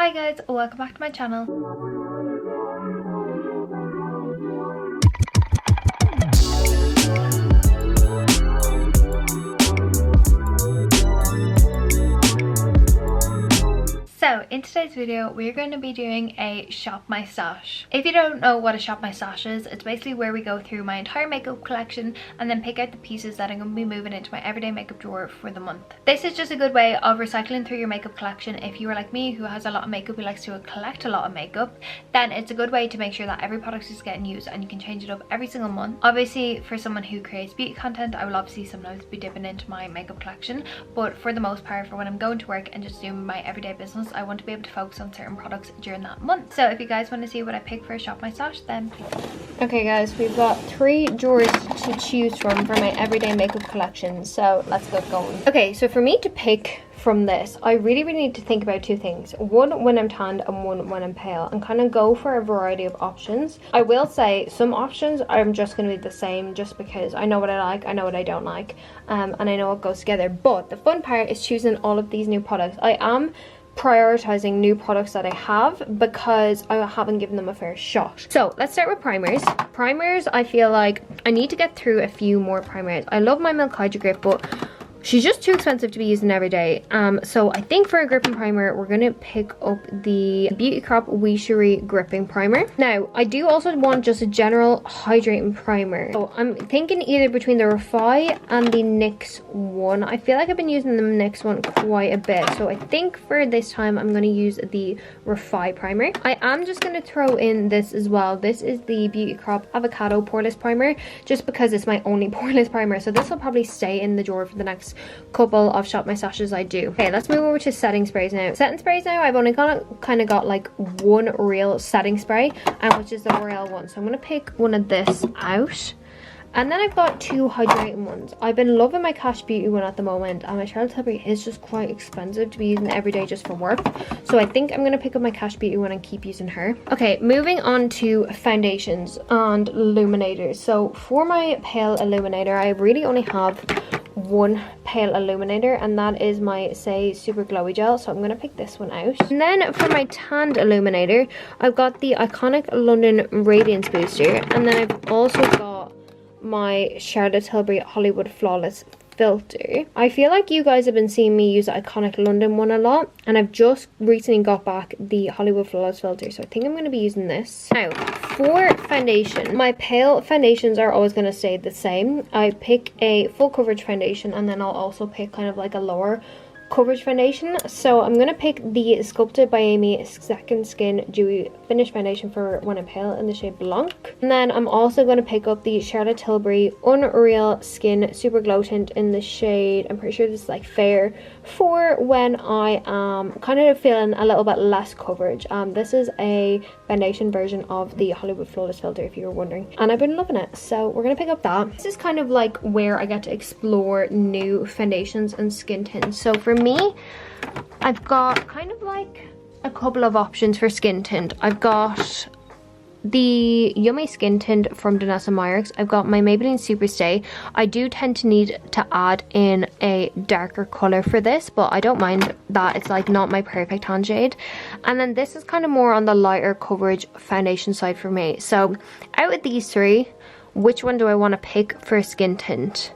Hi guys, welcome back to my channel. So in today's video we're going to be doing a shop my stash. If you don't know what a shop my stash is, it's basically where we go through my entire makeup collection and then pick out the pieces that I'm going to be moving into my everyday makeup drawer for the month. This is just a good way of recycling through your makeup collection. If you are like me, who has a lot of makeup, who likes to collect a lot of makeup, then it's a good way to make sure that every product is getting used and you can change it up every single month. Obviously for someone who creates beauty content, I will obviously sometimes be dipping into my makeup collection, but for the most part, for when I'm going to work and just doing my everyday business, I want to be able to focus on certain products during that month. So if you guys want to see what I pick for a shop my stash, then please. Okay guys, we've got 3 drawers to choose from for my everyday makeup collection, so let's get going. Okay, so for me to pick from this, I really need to think about 2 things. One when I'm tanned and one when I'm pale, and kind of go for a variety of options. I will say some options I'm just going to be the same just because I know what I like, I know what I don't like, and I know what goes together. But the fun part is choosing all of these new products. I am prioritizing new products that I have because I haven't given them a fair shot. So let's start with primers. Primers, I feel like I need to get through a few more primers. I love my Milk Hydro Grip, but she's just too expensive to be using every day. So I think for a gripping primer, we're going to pick up the Beauty Crop Wishery Gripping Primer. Now, I do also want just a general hydrating primer. So I'm thinking either between the Refy and the NYX one. I feel like I've been using the NYX one quite a bit. So I think for this time, I'm going to use the Refy primer. I am just going to throw in this as well. This is the Beauty Crop Avocado Poreless Primer, just because it's my only poreless primer. So this will probably stay in the drawer for the next couple of shop my stashes I do. Okay, let's move over to setting sprays now. Setting sprays now, I've only kind of got like one real setting spray, which is the L'Oreal one. So I'm going to pick one of this out. And then I've got 2 hydrating ones. I've been loving my Cash Beauty one at the moment, and my Charlotte Tilbury is just quite expensive to be using every day just for work. So I think I'm going to pick up my Cash Beauty one and keep using her. Okay, moving on to foundations and illuminators. So for my pale illuminator, I really only have one pale illuminator, and that is my Say Super Glowy Gel. So I'm going to pick this one out. And then for my tanned illuminator, I've got the Iconic London Radiance Booster, and then I've also got my Charlotte Tilbury Hollywood Flawless filter. I feel like you guys have been seeing me use the Iconic London one a lot, and I've just recently got back the Hollywood Flawless filter, so I think I'm going to be using this. Now, for foundation, my pale foundations are always going to stay the same. I pick a full coverage foundation, and then I'll also pick kind of like a lower coverage foundation. So I'm going to pick the Sculpted by Amy Second Skin Dewy Finish Foundation for when I'm pale in the shade Blanc. And then I'm also going to pick up the Charlotte Tilbury Unreal Skin Super Glow Tint in the shade, I'm pretty sure this is like Fair, for when I am kind of feeling a little bit less coverage. This is a foundation version of the Hollywood Flawless filter, if you were wondering, and I've been loving it, so we're going to pick up that. This is kind of like where I get to explore new foundations and skin tints. So for me, I've got kind of like a couple of options for skin tint. I've got the Yummy Skin Tint from Danessa Myricks. I've got my Maybelline Superstay. I do tend to need to add in a darker color for this, but I don't mind that. It's like not my perfect hand shade. And then this is kind of more on the lighter coverage foundation side for me. So out of these 3, which one do I want to pick for a skin tint?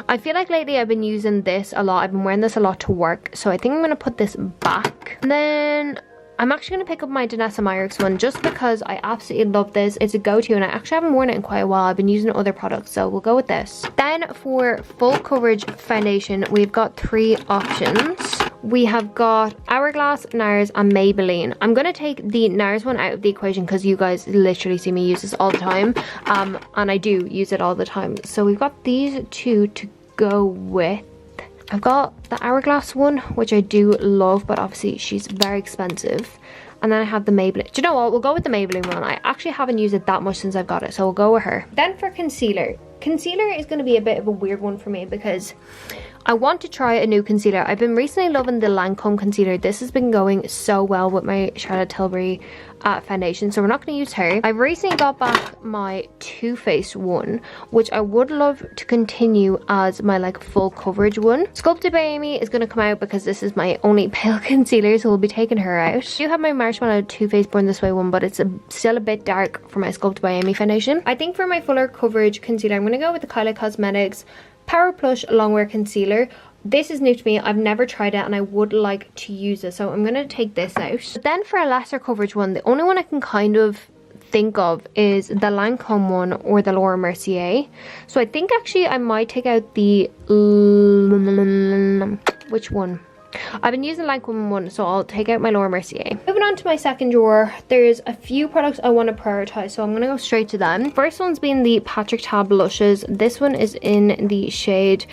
I feel like lately I've been using this a lot. I've been wearing this a lot to work, so I think I'm going to put this back. And then I'm actually going to pick up my Danessa Myricks one just because I absolutely love this. It's a go-to, and I actually haven't worn it in quite a while. I've been using other products, so we'll go with this. Then for full coverage foundation, we've got 3 options. We have got Hourglass, NARS, and Maybelline. I'm going to take the NARS one out of the equation because you guys literally see me use this all the time. And I do use it all the time. So we've got these 2 to go with. I've got the Hourglass one, which I do love, but obviously she's very expensive. And then I have the Maybelline. Do you know what? We'll go with the Maybelline one. I actually haven't used it that much since I've got it, so we'll go with her. Then for concealer. Concealer is going to be a bit of a weird one for me because I want to try a new concealer. I've been recently loving the Lancome concealer. This has been going so well with my Charlotte Tilbury foundation, so we're not going to use her. I've recently got back my Too Faced one, which I would love to continue as my like full coverage one. Sculpted by Amy is going to come out because this is my only pale concealer, so we'll be taking her out. I do have my Marshmallow Too Faced Born This Way one, but it's still a bit dark for my Sculpted by Amy foundation. I think for my fuller coverage concealer, I'm going to go with the Kylie Cosmetics Power Plush Longwear Concealer. This is new to me. I've never tried it and I would like to use it, so I'm going to take this out. But then for a lesser coverage one, the only one I can kind of think of is the Lancome one or the Laura Mercier. So I think actually I might take out the which one? I've been using the Lancome one, so I'll take out my Laura Mercier. Moving on to my second drawer, there's a few products I want to prioritize, so I'm going to go straight to them. First one's been the Patrick Ta blushes. This one is in the shade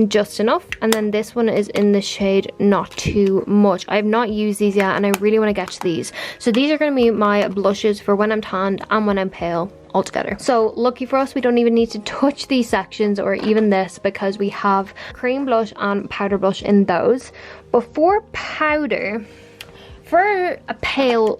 Just Enough, and then this one is in the shade Not Too Much. I have not used these yet and I really want to get to these. So these are going to be my blushes for when I'm tanned and when I'm pale all together. So lucky for us, we don't even need to touch these sections or even this because we have cream blush and powder blush in those. But for powder, for a pale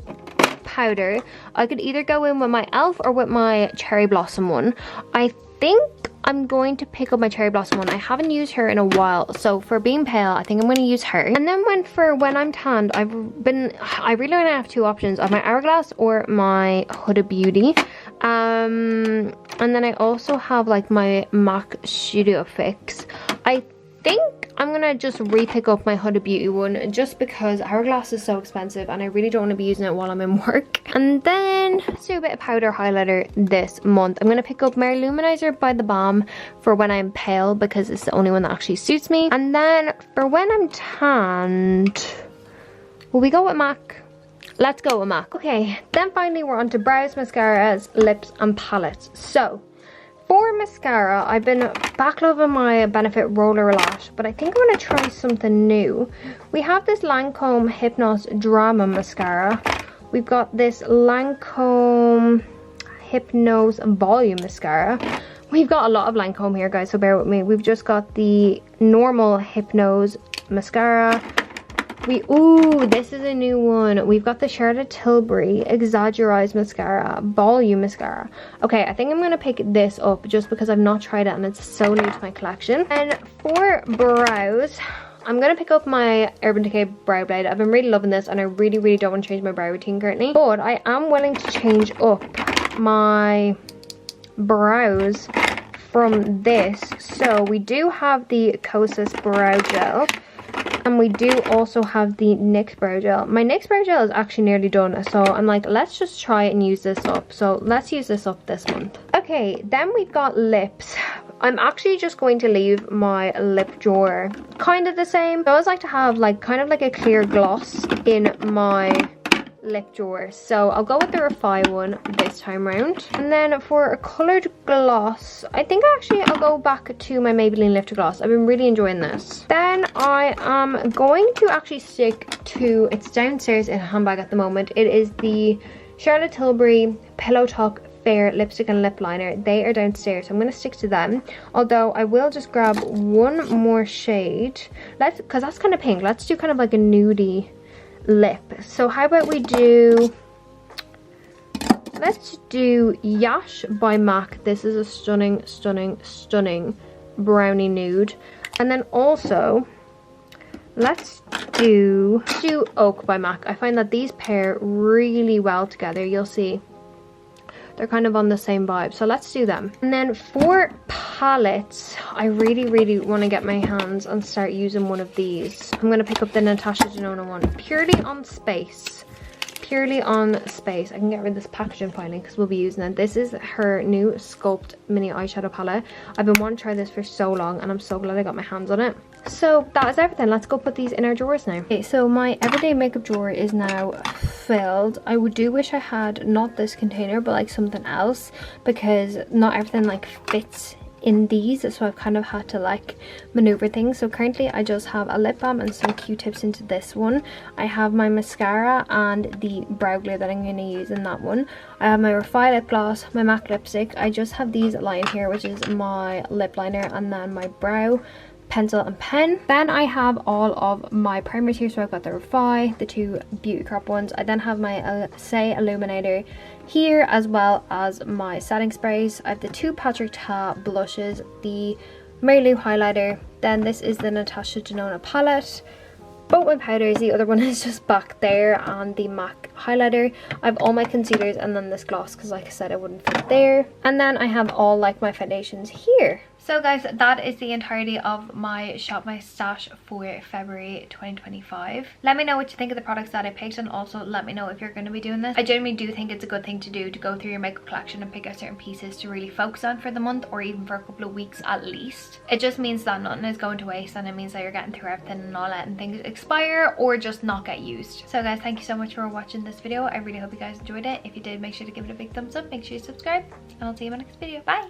powder, I could either go in with my e.l.f. or with my Cherry Blossom one. I think I'm going to pick up my Cherry Blossom one. I haven't used her in a while, so for being pale, I think I'm going to use her. And then when I'm tanned, I really only have two options. I have my Hourglass or my Huda Beauty. And then I also have like my MAC Studio Fix. I think I'm gonna just re-pick up my Huda Beauty one just because Hourglass is so expensive and I really don't want to be using it while I'm in work. And then let's do a bit of powder highlighter this month. I'm gonna pick up my Luminizer by The Balm for when I'm pale because it's the only one that actually suits me. And then for when I'm tanned, will we go with MAC? Let's go with MAC. Okay, then finally we're on to brows, mascaras, lips and palettes. So for mascara, I've been back loving my Benefit Roller Lash, but I think I'm going to try something new. We have this Lancome Hypnose Drama Mascara. We've got this Lancome Hypnose Volume Mascara. We've got a lot of Lancome here, guys, so bear with me. We've just got the normal Hypnose Mascara. Ooh, this is a new one. We've got the Charlotte Tilbury Exaggerized Mascara, Volume Mascara. Okay, I think I'm going to pick this up just because I've not tried it and it's so new to my collection. And for brows, I'm going to pick up my Urban Decay Brow Blade. I've been really loving this and I really don't want to change my brow routine currently. But I am willing to change up my brows from this. So we do have the Kosas Brow Gel. And we do also have the NYX Brow Gel. My NYX Brow Gel is actually nearly done, so I'm like, let's just try and use this up. So let's use this up this month. Okay, then we've got lips. I'm actually just going to leave my lip drawer kind of the same. I always like to have like kind of like a clear gloss in my lip drawer, so I'll go with the Refy one this time round. And then for a coloured gloss, I think actually I'll go back to my Maybelline Lifter Gloss. I've been really enjoying this. Then I am going to actually stick to, it's downstairs in a handbag at the moment, it is the Charlotte Tilbury Pillow Talk Fair Lipstick and Lip Liner. They are downstairs, so I'm going to stick to them, although I will just grab one more shade, because that's kind of pink. Let's do kind of like a nudie lip. So how about we do, let's do Yash by MAC. This is a stunning brownie nude. And then also let's do Oak by MAC. I find that these pair really well together. You'll see they're kind of on the same vibe, so let's do them. And then for palettes, I really want to get my hands and start using one of these. I'm going to pick up the Natasha Denona one, purely on space. I can get rid of this packaging finally because we'll be using it. This is her new Sculpt mini eyeshadow palette. I've been wanting to try this for so long and I'm so glad I got my hands on it. So that is everything. Let's go put these in our drawers now. Okay, so my everyday makeup drawer is now filled. I do wish I had not this container but like something else, because not everything like fits in these, so I've kind of had to like maneuver things. So currently I just have a lip balm and some Q-tips into this one. I have my mascara and the brow glue that I'm going to use in that one. I have my Refy lip gloss, my MAC lipstick. I just have these lying here, which is my lip liner, and then my brow pencil and pen. Then I have all of my primers here. So I've got the Refi, the two Beauty Crop ones. I then have my Say Illuminator here, as well as my setting sprays. I have the two Patrick Ta blushes, the Mary Lou highlighter. Then this is the Natasha Denona palette. Both my powders, the other one is just back there, and the MAC highlighter. I have all my concealers and then this gloss because like I said it wouldn't fit there. And then I have all like my foundations here. So guys, that is the entirety of my Shop My Stash for February 2025. Let me know what you think of the products that I picked, and also let me know if you're going to be doing this. I genuinely do think it's a good thing to do, to go through your makeup collection and pick out certain pieces to really focus on for the month, or even for a couple of weeks at least. It just means that nothing is going to waste, and it means that you're getting through everything and not letting things expire or just not get used. So guys, thank you so much for watching this video. I really hope you guys enjoyed it. If you did, make sure to give it a big thumbs up, make sure you subscribe, and I'll see you in my next video. Bye!